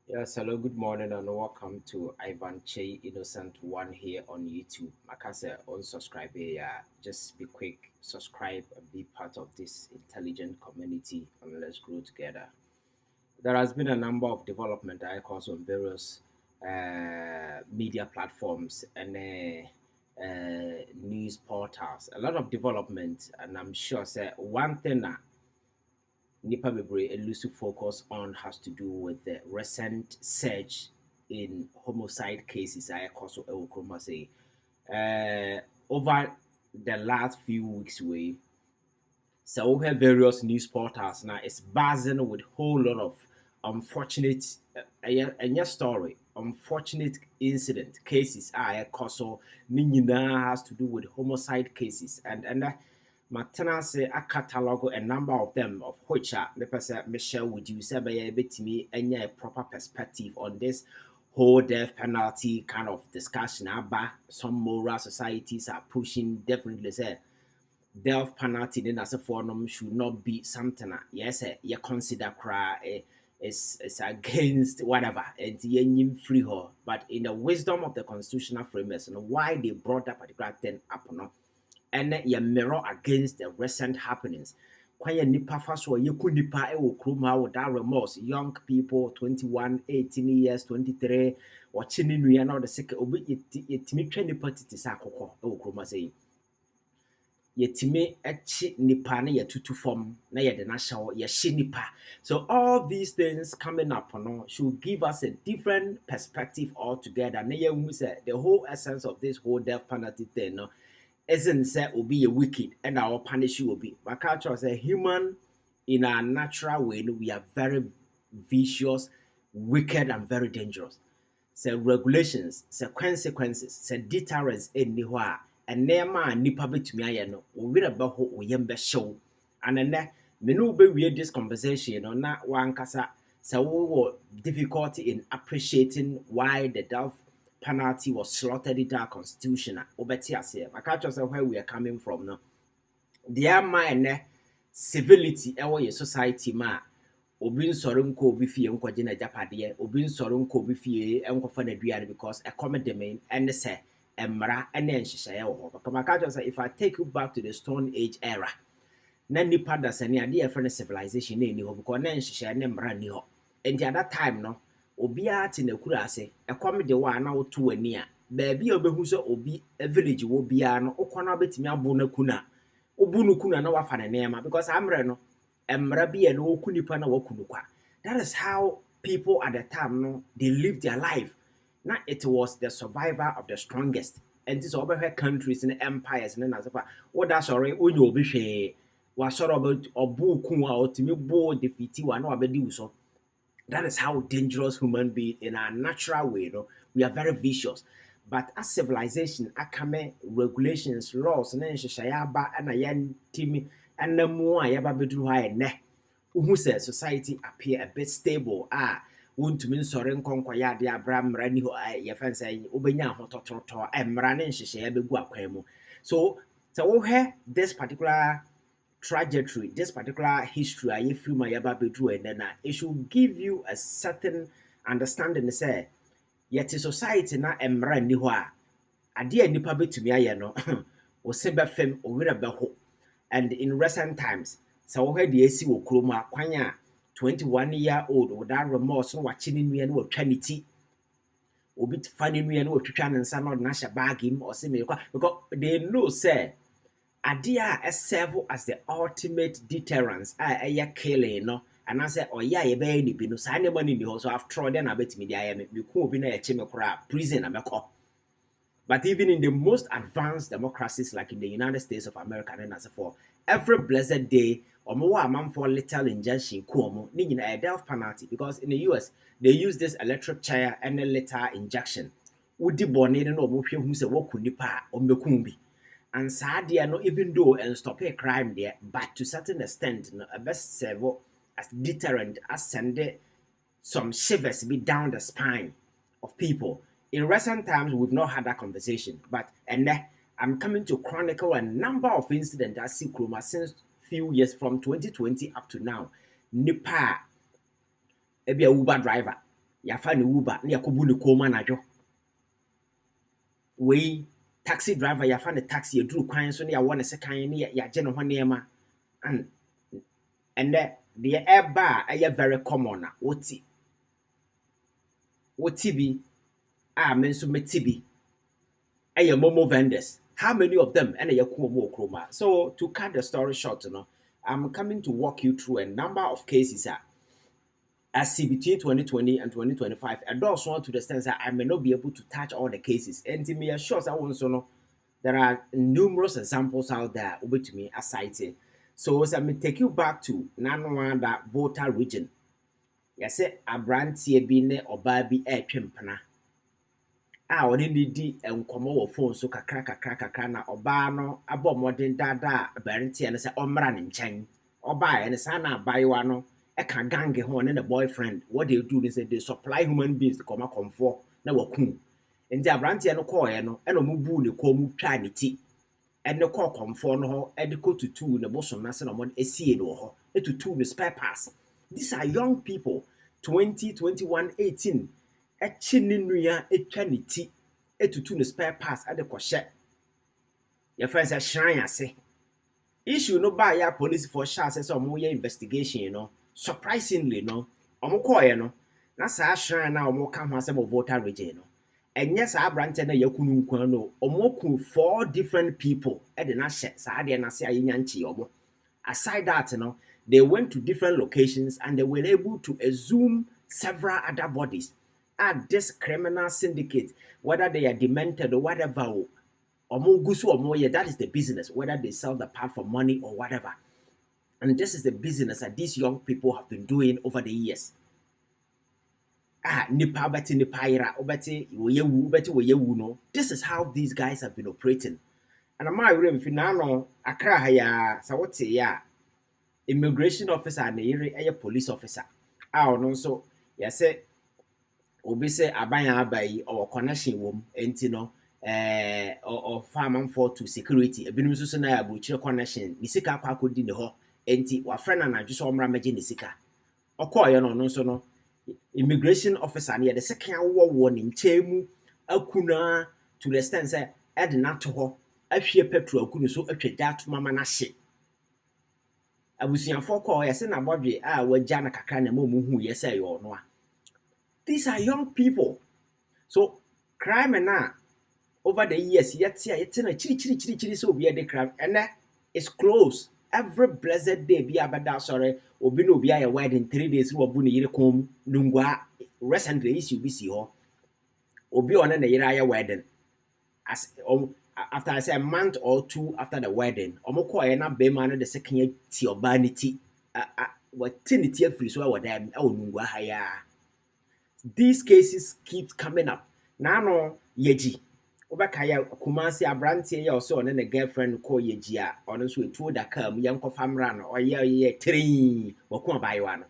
Yes, hello, good morning, and welcome to Ivan Che Innocent One here on YouTube. Like I said, unsubscribe here. Just be quick, subscribe, and be part of this intelligent community, and let's grow together. There has been a number of development icons on various media platforms and news portals. A lot of development, and I'm sure say one thing that Nipa Bebre elusive focus on has to do with the recent surge in homicide cases. I also say over the last few weeks, so we have various news portals now. It's buzzing with whole lot of unfortunate and your story, unfortunate incident cases. I also has to do with homicide cases and. Matena say a catalog a number of them of which the person Michelle would use a bit to me and a proper perspective on this whole death penalty kind of discussion. But some moral societies are pushing definitely say death penalty then as a form should not be something yes you consider cry is against whatever and free her. But in the wisdom of the constitutional framers and why they brought that particular thing up no and you mirror against the recent happenings. Kwaya nipa fa so yeku nipa e wo krom ha without remorse, young people 21 18 years 23 watching nua na the sick obi yetimi twa nipa titi sa akokɔ e wo krom say yetimi echi nipa na yetutu fam na yede na hyawo ye hye nipa. So all these things coming up no should give us a different perspective altogether. Na ye say the whole essence of this whole death penalty thing no isn't say will be a wicked and our punish will be. My culture is a human in a natural way. We are very vicious, wicked, and very dangerous. So regulations, so consequences, so deterrence anywhere. And nema nipa betumi ayɛ no we bɛhɔ wo yam bɛhyew and ɛnɛ me no be this conversation no na wankasa sɛ wowɔ difficulty in appreciating why the death penalty was slaughtered into our constitution. Obeti ase. I can't just say where we are coming from now. There my civility ɛwɔ yɛ society ma obi nsɔre nkɔ obi fie nkɔgye na japadeɛ obi nsɔre nkɔ obi fie nkɔfa na duane because ɛkɔm and sɛ mmara ɛna nhyehyɛeɛ wɔ hɔ. Because I can't just say if I take you back to the Stone Age era na nipa da sɛ ne adeɛ yɛfrɛ no civilization na ɛni hɔ because na nhyehyɛeɛ ne mmara ni hɔ. And at that time no obiara te nakura ase ɛkɔm de wa na woto wani a baabi a obehu sɛ obi a village wo biara no okɔ na betimi abo na kuna obu no kuna na wafa ne nema because amre no emra bi e no oku nipa na waku no kwa. That is how people at the time no they live their life. Now it was the survivor of the strongest. And this over countries and empires and as what that's already only obi hwe was sort of obu ku a otimi bo defeat wa na wabedi so. That is how dangerous human being in our natural way. We are very vicious. But as civilization, akame regulations, laws, and then shayaba and a yan timmy and the more I ever be do high ne. Who says society appear a bit stable? Won't to mean sorry conquer the Abram Rani who I say Ubenya Hototo and Mranin Shaya be guaquemo. So this particular trajectory, this particular history, I feel my yaba bedru and then it should give you a certain understanding. Say, yet in society na emra ni ho a ade nipa betumi aye no o se be fem o wira be ho. And in recent times, so wo hwe de esi wo kroma kwan a 21-year-old without remorse no wachi ni nua no watwa ni ti obi fani nua no watwitwa ne nsa no na hye bag him or say me because they know say adia serve as the ultimate deterrence a killing no and I say oh yeah ye be ni bi no sa ne mani ni ho so after then abetimi dia ya me ku obi na ye che me kora prison ameko. But even in the most advanced democracies like in the United States of America and as for every blessed day omo wa man for little injection ku omo ni nyina a death penalty because in the US they use this electric chair and a lethal injection wodi bone no omo hwe hu se woku nipa omeku bi. And sad no, even though and stop a crime there, but to certain extent, no, a best serve as deterrent as send some shivers be down the spine of people. In recent times, we've not had that conversation, but and I'm coming to chronicle a number of incidents that see Chroma since few years from 2020 up to now. Nipa, maybe a Uber driver, yafa ne Uber na yakobu ne koma najo we taxi driver yafa ne taxi eduru kwan so na yawo ne sekan ne yaje ne ho nema and the eba aya very common na woti bi me nso meti bi aya momo vendors. How many of them and yakumo kroma? So to cut the story short, I'm coming to walk you through a number of cases I see between 2020 and 2025. I don't want to the sense that I may not be able to touch all the cases. And to me, assure I want to know there are numerous examples out there over to me as cited. So as I may take you back to Nanwanda Volta region. Yes, a brand TB or baby air pimpana. On any D and come over phone so kakra na oba no abo modern dada barenti and say omran in chain or buy and sana buy one a can gang horn and a boyfriend. What they do is they supply human beings to come up comfort na wakun. And their branty and call and a mubu the comu trinity and the call comfort no and the go to two in the bosom national on a seed or to two the spare pass. These are young people 20, 21, 18. A chinuya eternity etutu no spare pass at the crochet. Your friends are shrine, I say. Issue no buy ya police for shots as some more investigation, surprisingly, omokoye, that's a shrine now, more come as a voter region. And yes, I branted a yakunu kwano, omoku 4 different people at the Nashet, Sadi and Asia Yanchi omo. Aside that, they went to different locations and they were able to exhume several other bodies at this criminal syndicate, whether they are demented or whatever, or more gusu or more, that is the business, whether they sell the part for money or whatever. And this is the business that these young people have been doing over the years. Nipa beti nipa ira, obeti weyewu no. This is how these guys have been operating. And I'm really finano akra haya sawote ya immigration officer and a police officer. No so yes obi say abanya abai or connection wom enti no or farm for to security ebinum so na abuchire connection ni sika kwa akodi ne ho enti wa friend na adwo omra maje ne sika okoye no so no immigration officer na the second wo ne nchemu akuna to the extent say ed na to ho ahwie petrol akunu so atwagya to mama na hye abusianfo ko yese na bodwe wagya na kakra na mamu hu yese yo no a. These are young people. So crime na over the years yet na chiri so be the crime and it's close every blessed day be abada sorry obi no be a wedding 3 days wo bu ne yire kom nungwa recently issue be see ho obi on na yire aya wedding as after I say a month or 2 after the wedding omoko na be man no the second ti obanity what tinity free so wa dem nungwa haya. These cases keep coming up. Now, yeji. Obakaya Kumasi Abranti ya also and a girlfriend call yeji honest with 2 that come young famran or ye 3 or come by one.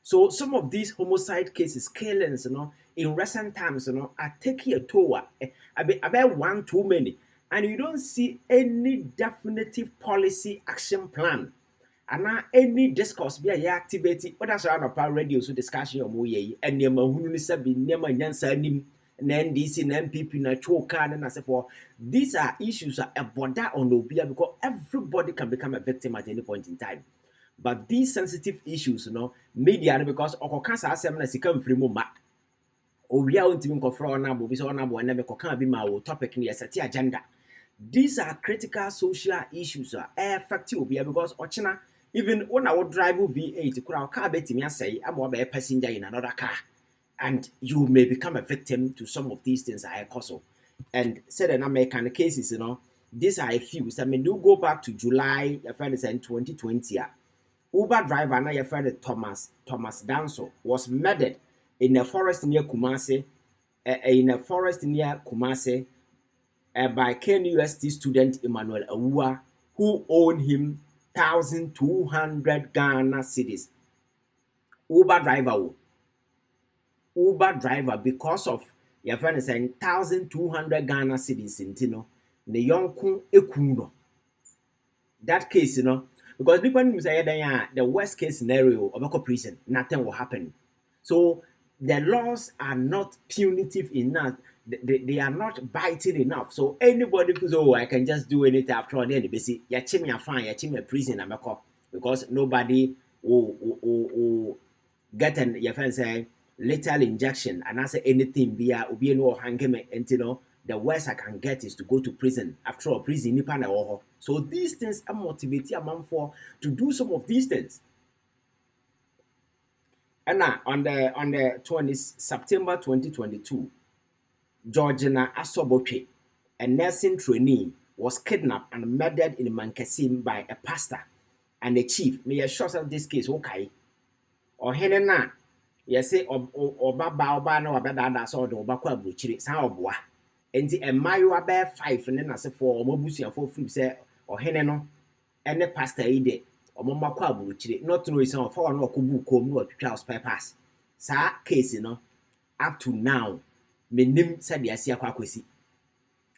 So some of these homicide cases, killings, in recent times, are taking a toll. About 1 too many, and you don't see any definitive policy action plan. And any discourse be a activity, but that's around a radio so discussion or more and near Mahunu Sabi, near my Yansanim, and NDC and MPP, natural can and as for these are issues are a border on Obia because everybody can become a victim at any point in time. But these sensitive issues, media because Okokansa assembly come free moma. Obia won't even confront now, but we saw now and never can be my topic in the SAT agenda. These are critical social issues effective Obia because Ochina. Even when I would drive V8, could our car betting me say I'm a passenger in another car, and you may become a victim to some of these things I also. And said an American cases, these are a few. So I mean, do go back to July, your friend is in 2020. Uber driver, now your friend Thomas Danso was murdered in a forest near Kumasi, by KNUST student Emmanuel Awua, who owned him 1,200 Ghana cedis. Uber driver because of your friend is saying 1,200 Ghana cedis in Tino, the young ekuno. That case, because people say the worst case scenario of a prison, nothing will happen. So the laws are not punitive enough. They are not biting enough. So anybody who's, oh, I can just do anything after all, then they say, yeah, me a fine, yeah, me a prison, I'm a cop. Because nobody will get an, your friend say, lethal injection, and I say anything, be a, no hanging me, and you know, the worst I can get is to go to prison. After all, prison, nipa na wo. So these things are motivating a man for to do some of these things. And now on the 20th September 2022, Georgina Asobotwe, a nursing trainee, was kidnapped and murdered in Mankasim by a pastor and a chief. May I short of this case, okay? Or Henena, yes, say, or Baba no abeda so the Obaqua Buchiri, Saoboa. And the Mayo bear 5 and then I say for Mobusi and 4 flip say, or Heneno, and the pastor ide, or Momakwa Buchiri, not to know it's on 4 no Kubu Komu or Charles Peppers. Sa case, you know, up to now, menim said the Asia Kwakwesi,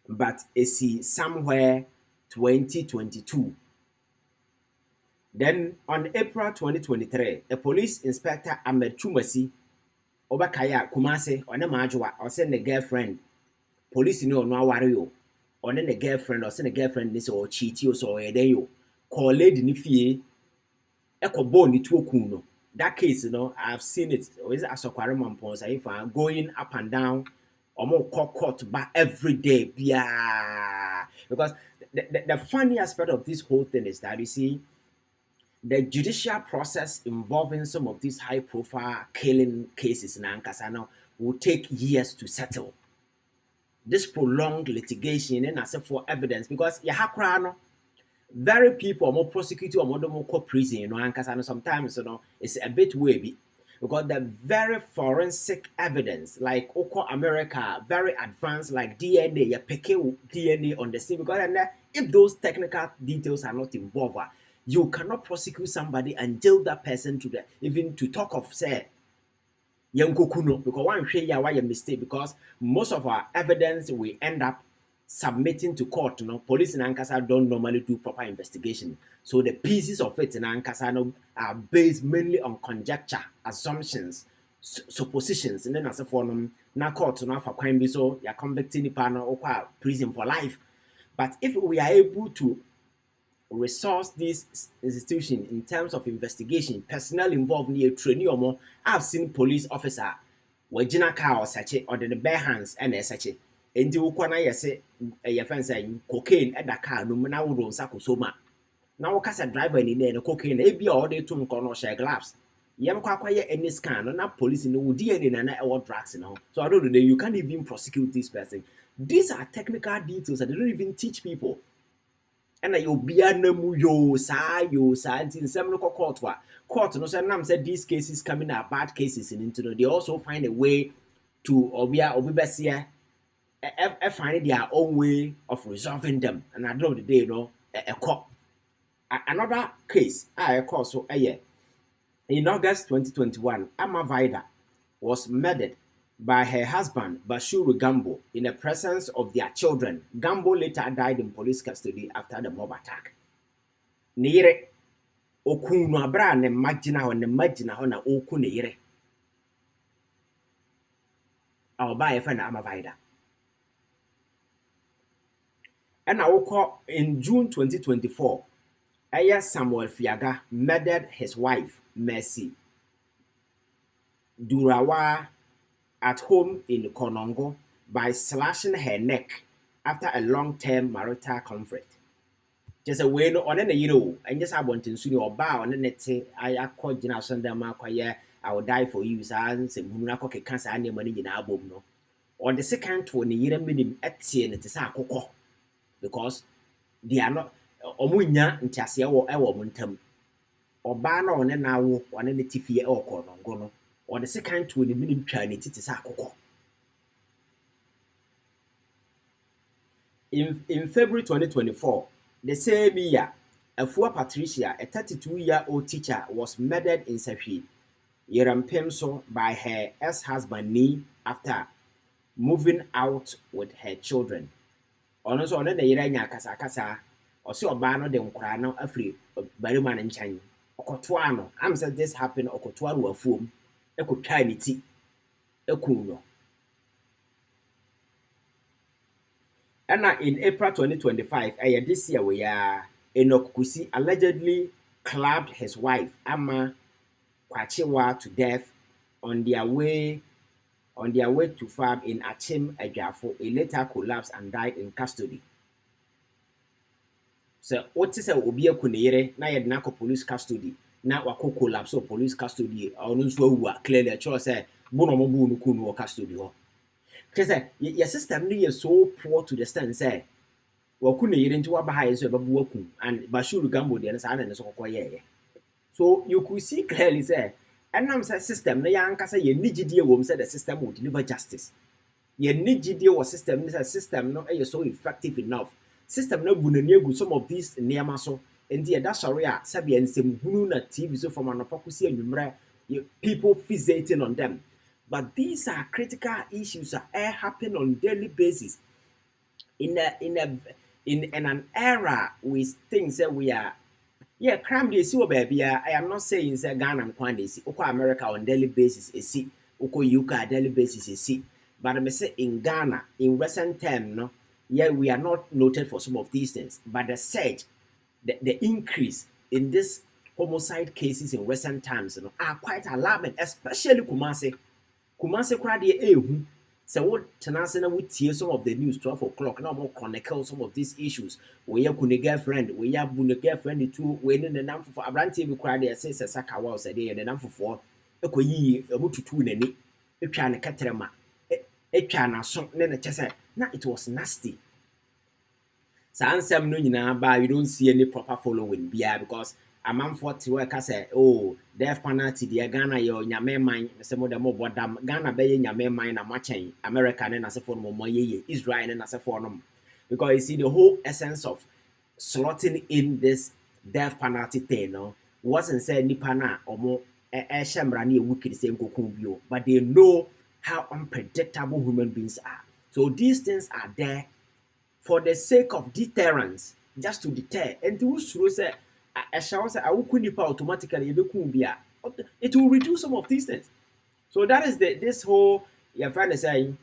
but it's somewhere 2022. Then on April 2023, a police inspector Ahmed Chumasi Obakaya Kumase on a majua or send a girlfriend. Police no wario or then a girlfriend or send a girlfriend this or cheat you so a day you call lady nifie echo bone to kuno. That case, you know, I've seen it. Always as a quarreman pons, if I'm going up and down or more court but every day. Yeah. Because the funny aspect of this whole thing is that you see the judicial process involving some of these high profile killing cases in Ankasano will take years to settle. This prolonged litigation and as for evidence because very people more prosecuted or more prison, you know, and sometimes, you know, it's a bit wavy because the very forensic evidence, like Oko America, very advanced, like DNA, you pick DNA on the scene because if those technical details are not involved, you cannot prosecute somebody and jail that person to the even to talk of say because one share ya why a mistake because most of our evidence we end up submitting to court. You know, police in Ankasa don't normally do proper investigation. So the pieces of it in Ankasa are based mainly on conjecture, assumptions, suppositions, and then as a form na court now for crime be so you're convicting the partner or prison for life. But if we are able to resource this institution in terms of investigation, personnel involved near training or more, I've seen police officer wajina car or such or the bare hands and such it. And you can say a friend saying cocaine at the car, no matter what Sako Soma. Now, cast a driver in the cocaine, a be all day to corner share gloves. Yam quiet any scan, not police in the DNA and our drugs, you know. So I don't know, you can't even prosecute this person. These are technical details that they don't even teach people. And you be a namu yo sa in some local court no say nam said these cases coming are bad cases in into they also find a way to obi find their own way of resolving them and at the end of the day, you know, a court. Another case I call so a year in August 2021, Amma Vida was murdered by her husband Bashuru Gambo in the presence of their children. Gambo later died in police custody after the mob attack. Nire okunu abra ne magina ho na oku nire. Our buy friend Amma Vida. And I woke in June 2024. Aya Samuel Fiaga murdered his wife Mercy Durawa at home in Konongo by slashing her neck after a long-term marital conflict. Just a way no on a year and just I want to see your bow on the net say I called Jina Sundama I will die for you, sans and Munako cancer any money in album no. On the second one year minimum at and it is a coco because they are not omunya ntiasia wo ewo muntam oba na one na wo one ne tifie e okonongo no on the second to the minim twa ne titi sa akoko. In February 2024, the same year, Afua Patricia, a 32-year-old teacher, was murdered in Sefi, Yerampemso, by her ex-husband Ni after moving out with her children. Also, on the Yeranya Kasa. Or so a no de nkura afri barima ne nkyane okotoa no am said this happened okotoa no afum ɛkɔtwaa ne ti ɛkum no. And in April 2025, this year we are Enoch Kusi allegedly clubbed his wife Ama Kwachewa to death on their way to farm in Achim Ejafo. He later collapsed and died in custody. So what is a obi akuneyere na yɛ na police custody na wako collapse or police custody or no so clearly a choice say bono mo bu no kunu custody ho. Because your system is so poor to the extent say wakuneyere nti wabaha so babu waku and Bashuru Gambo dey na na so kokoye. So you could see clearly say and say system na yanka say ye nigidie wom say the system will deliver justice. Ye nigidie was system say system no is so effective enough. System no bunani some of these nneɛma so nti that's sorry a sabi ensem hunu na TV so from anapakusi anwumre people fixating on them, but these are critical issues that happen on daily basis in an era with things that we are crime they see baby. I am not saying say Ghana and Kwan they see oko America on daily basis is see oko UK on daily basis is see, but I say in Ghana in recent time no. Yeah, we are not noted for some of these things, but the surge, the increase in this homicide cases in recent times are quite alarming, especially Kumasi. Kumasi crowd so what Tanasana would hear some of the news 12 o'clock now more chronicle some of these issues. We have a girlfriend, we have a girlfriend too, when the number for Abranti we cried there says a saka was a day and the number for a koyi a mutu in it, a chana caterama. Chana so then say now it was nasty. So ansem no nyina ba we don't see any proper following bia because a man 40 work say oh death penalty the Ghana yo nyame man say mo dem bodam Ghana be ye nyame man na machen America na say for mo ye Israel na say for no because you see the whole essence of slotting in this death penalty thing no wasn't say nipa na omo shemra na wicked say nkokun bio, but they know how unpredictable human beings are. So these things are there for the sake of deterrence, just to deter. And to say a shower say I will nipa automatically it will reduce some of these things. So that is this whole your friend is saying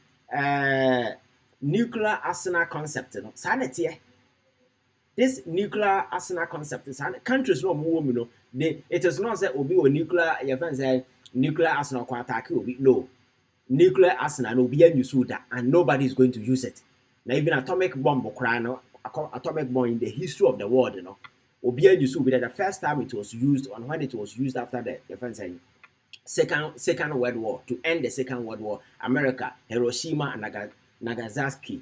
nuclear arsenal concept. Sanity. This nuclear arsenal concept is countries no more it is not that obi or nuclear your friend say nuclear arsenal can attack you. No. Nuclear arsenal will be use that and nobody is going to use it. Now even atomic bomb atomic bomb in the history of the world, will be use that the first time it was used and when it was used after the defense second World War to end the Second World War, America, Hiroshima and Nagasaki.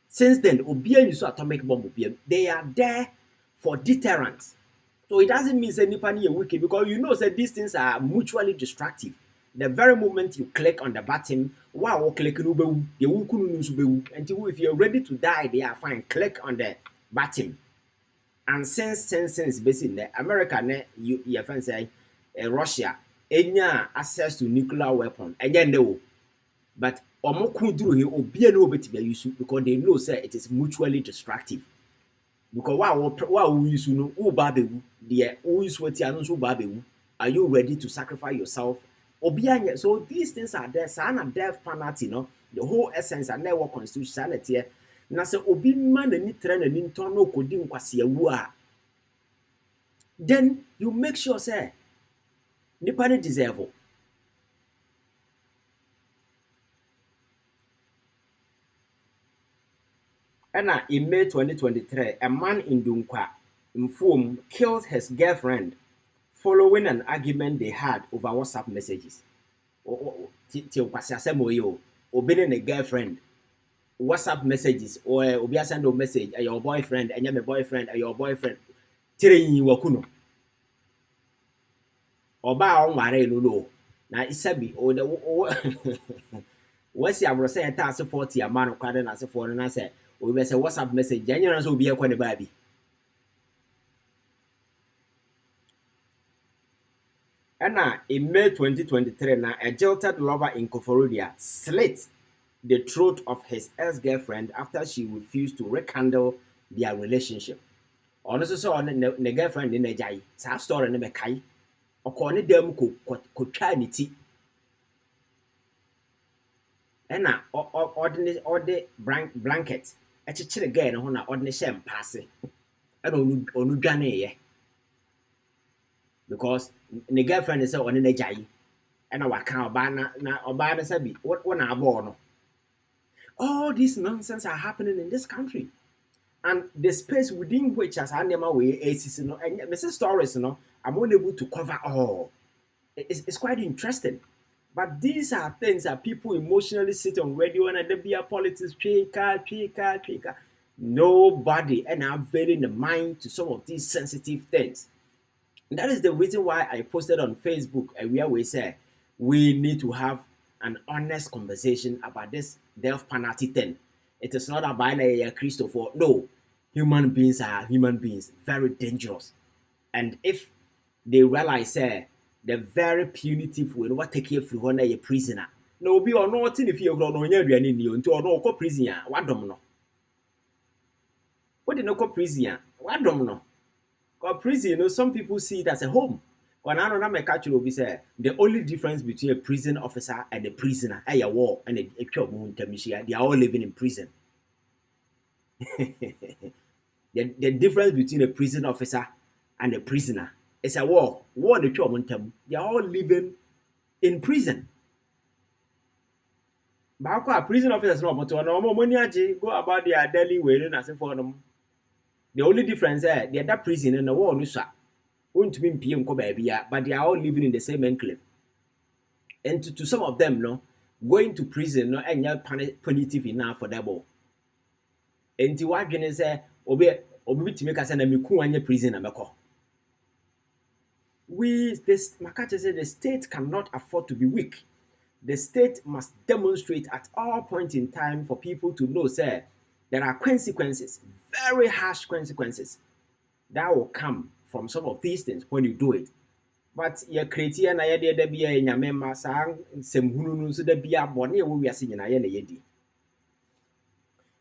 Since then, Obian use atomic bomb. They are there for deterrence. So it doesn't mean that anybody is wicked because you know that these things are mutually destructive. The very moment you click on the button, wow, click until if you're ready to die, they are fine. Click on the button. And since basically America, your friends say Russia, any access to nuclear weapon, and then no, but because they know say it is mutually destructive. Because wow, we are you ready to sacrifice yourself? So these things are there. Sana death penalty, the whole essence and network constitutionality. Na se obi man ni trend ni ntono kodi nkwase awu a, then you make sure say nipa ne deserve. And in May 2023, a man in Dunkwa Mfum killed his girlfriend following an argument they had over WhatsApp messages. Obeying a girlfriend, WhatsApp messages, or Obia send a message, your boyfriend, and your boyfriend, and your boyfriend. Tirin wakuno. Oba on mare lulu. Na isabi or the what's your say a task 40 a man of cardin as a foreign answer. We will say WhatsApp message, January will be a quite baby. And in May 2023, a jilted lover in Koforodia slit the throat of his ex-girlfriend after she refused to rekindle their relationship. Honestly, so the girlfriend in the jai, sad story in the Kyei. ɔkɔɔ ne dam kɔtwaa ne ti ɛna ɔde blanket ɛkyekyere girl no ho na ɔde ne hyɛ mpaase ɛna ɔno dwaneeɛ because ne girlfriend sɛ ɔne n'agya yi ɛna waka ɔbaa na ɔbaa no sɛ bi wɔna abɔɔ no. All this nonsense are happening in this country, and the space within which as animal way is no and Mrs. Stories no I'm unable to cover all. It's quite interesting, but these are things that people emotionally sit on radio and there be a politics trika. Nobody and I'm veiling the mind to some of these sensitive things. And that is the reason why I posted on Facebook where we say we need to have an honest conversation about this death penalty thing. It is not about a Christopher. No, human beings are human beings, very dangerous. And if they realize the very punitive way, what take you through when a prisoner. No, be or not if you're going to no prison. What don't what did no prison? What don't know? Because prison, some people see it as a home. When I don't know, be say the only difference between a prison officer and a prisoner, a war and a job, they are all living in prison. the difference between a prison officer and a prisoner is a war. War the job, they are all living in prison. But prison officers no money go about their daily way and for them. The only difference is they are prison and the war no sir. Won't mean PM but they are all living in the same enclave. And to some of them, no, going to prison, no, and you're punitive enough for that ball. And to what you say, obey to make us an amicu and your prison and Makata said the state cannot afford to be weak. The state must demonstrate at all points in time for people to know, sir, there are consequences, very harsh consequences that will come from some of these things when you do it. But your criteria na yede de bia nyamema sang semhunu so de bia bone we wiase nyina ye na yedi.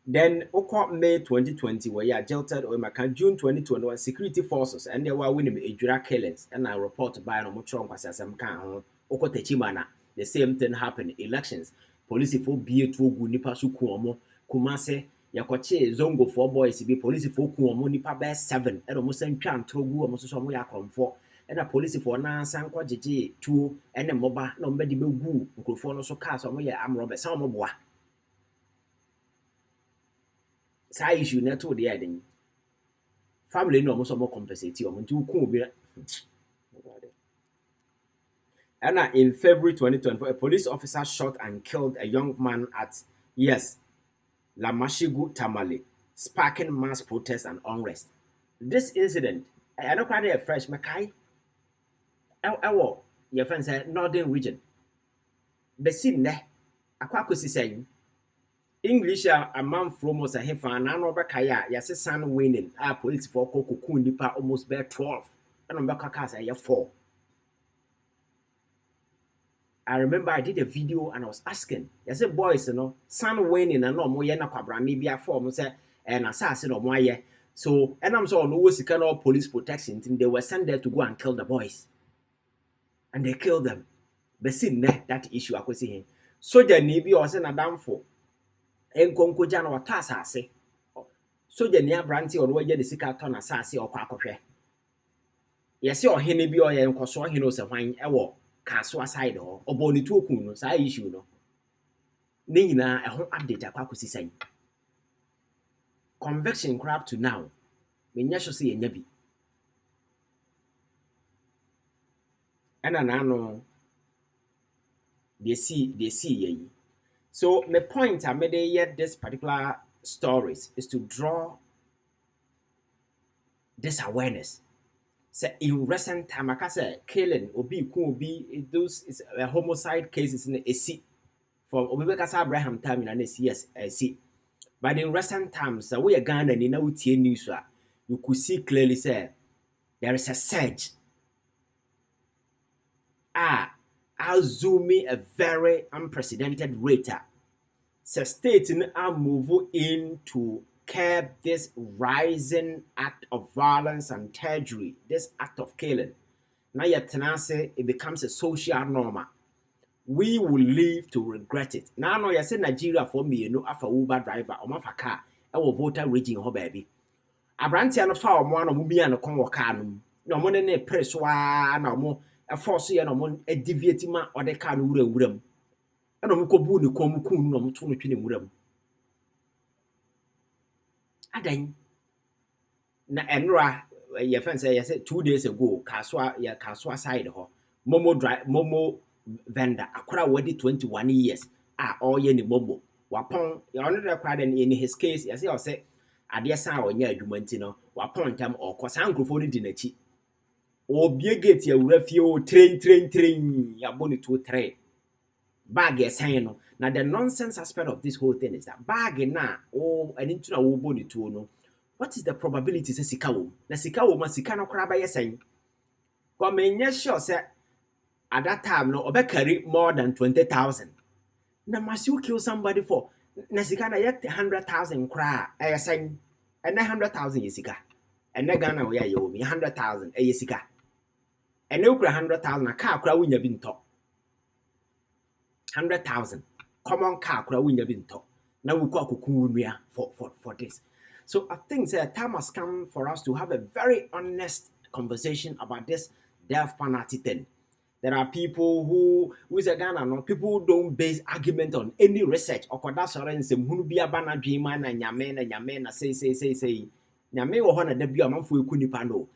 Then May 2020 where you jilted or June 2021 security forces and they were winning Ejura killings and I report by no much wrong kwasasam kan Techimana. The same thing happened in elections. Police for be to gu nipa su kuomo Kumase yakoche zongo 4 boys be police for kuomo nipa be 7 and almost same twan trogu almost so mo yakromfo and a police for na sankwa jeje 2 and a moba no be di be gu nkrofo no so car so mo ya amrobe some mo boa. Sa issue na to the ending. Family no almost more compensate you nti ku obi. And in February 2024, a police officer shot and killed a young man at Lamashigu Tamale, sparking mass protests and unrest. This incident, I don't quite a fresh Makai. Your friend said Northern region. The scene there, Aquacusi saying English a man from was a hefa and an Kaya, yes, son winning. Our police for Coco Nipa almost bear 12, and on Bacacas, 4. I remember I did a video and I was asking, I said, boys, son winning and no more yena kwabra maybe a form say and assassin or more ye. So, and I'm so always kind of police protection team, they were sent there to go and kill the boys. And they killed them. But see that issue I could see. Soldier maybe or send a damn for. En konko jana wa tasa ase. Soldier near branty or where the sika ton assassin or quackopre. Yes, your henny be or yen koso he knows a wine ewo. Kaswa side or boni to kuno sa issue no. Nina a home update akwakusi say. Convection crap to now. When you see a nyabi. And anano they see ye. So my point I made yet this particular stories is to draw this awareness. Say in recent time, I say killing those is a homicide cases in a seat from Obibekasa Abraham time in an yes, I see. But in recent times, we are Ghana and in our news, you could see clearly say there is a surge. I'll zoom in a very unprecedented rate. So stating are moving in to curb this rising act of violence and treachery, this act of killing. Now yet tenase, it becomes a social norm. We will live to regret it. Now no, you say Nigeria for me, you know, after Uber driver or my car, I will voter raging her baby. Abranti and a foul one of me and a con canum. No more than a press one no more a force and a deviating man or the can wood. I don't go boo the common coon no 20 wood. Aden na enra your friend say 2 days ago kaswa side ho momo vendor akwara wadi 21 years all ye ni momo wapon ya ono de kwada in his case you say ade san onya adwuma nti no wapon tam okosa nkrofo ni di nachi obie gate ya wura fie o train ya boni to train bag ya san no. Now the nonsense aspect of this whole thing is that bag na and into na wo boni to no. What is the probability say sika wo? Na sika wo ma sika no kra ba yesen. Ko menye sure say at that time no obe carry more than 20,000. Na must you kill somebody for na sika na yet 100,000 kra yesen. And 100,000 is sika. And na Ghana we you me 100,000 sika. And no kra 100,000 na car kra wunya bi nto. 100,000 common car kra wunya bi nto. Na we ko akokun nua for this. So I think the time has come for us to have a very honest conversation about this death penalty thing. There are people who is a Ghana, no people who don't base argument on any research. Or that's some who be a banner dreamer and yamen na say. Nyame wo ho na da bia manfo ekuni pa no.